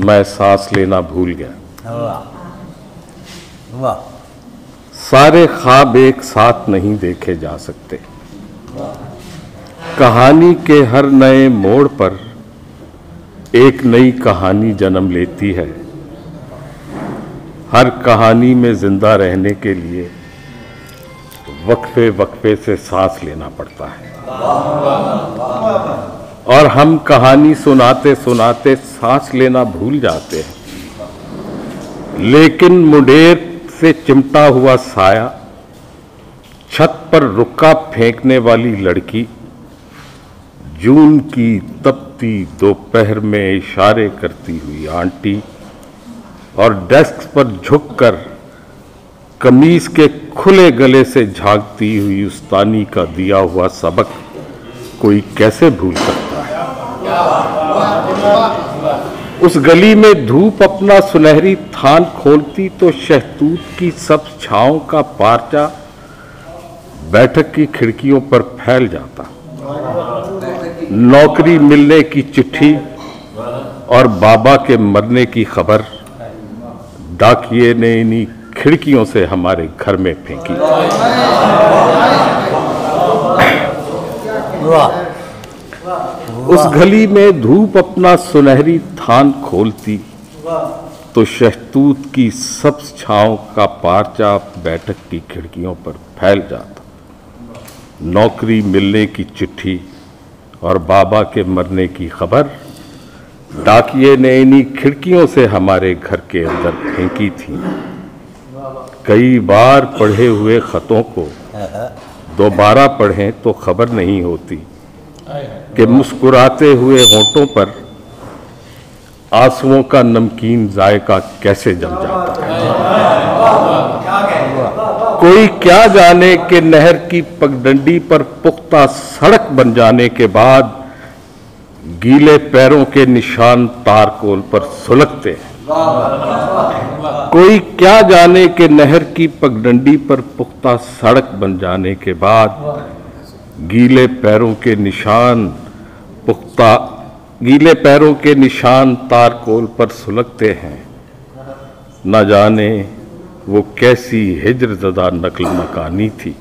मैं सांस लेना भूल गया। वाह। सारे ख्वाब एक साथ नहीं देखे जा सकते। कहानी के हर नए मोड़ पर एक नई कहानी जन्म लेती है। हर कहानी में जिंदा रहने के लिए वक्फे वक्फे से सांस लेना पड़ता है। और हम कहानी सुनाते सुनाते सांस लेना भूल जाते हैं। लेकिन मुंडेर से चिमटा हुआ साया, छत पर रुक्का फेंकने वाली लड़की, जून की तपती दोपहर में इशारे करती हुई आंटी और डेस्क पर झुककर कमीज के खुले गले से झांकती हुई उस्तानी का दिया हुआ सबक कोई कैसे भूल सकता है। उस गली में धूप अपना सुनहरी थान खोलती तो शहतूत की सब छांव का पारचा बैठक की खिड़कियों पर फैल जाता। नौकरी मिलने की चिट्ठी और बाबा के मरने की खबर डाकिये ने इन्हीं खिड़कियों से हमारे घर में फेंकी। उस गली में धूप अपना सुनहरी थान खोलती तो शहतूत की सब छांव का पारचा बैठक की खिड़कियों पर फैल जाता। नौकरी मिलने की चिट्ठी और बाबा के मरने की खबर डाकिये ने इन्हीं खिड़कियों से हमारे घर के अंदर फेंकी थी। कई बार पढ़े हुए खतों को दोबारा पढ़ें तो खबर नहीं होती कि मुस्कुराते हुए होंठों पर आंसुओं का नमकीन जायका कैसे जम जाता है। कोई क्या जाने कि नहर की पगडंडी पर पुख्ता सड़क बन जाने के बाद गीले पैरों के निशान तारकोल पर सुलगते हैं। कोई क्या जाने कि नहर की पगडंडी पर पुख्ता सड़क बन जाने के बाद गीले पैरों के निशान तारकोल पर सुलगते हैं। न जाने वो कैसी हिज्रज़दा नकल मकानी थी।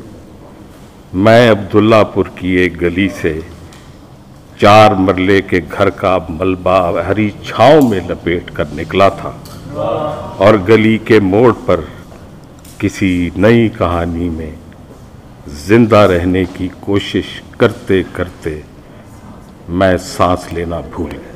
मैं अब्दुल्लापुर की एक गली से 4 मरले के घर का मलबा हरी छांव में लपेट कर निकला था और गली के मोड़ पर किसी नई कहानी में जिंदा रहने की कोशिश करते करते मैं सांस लेना भूल गया।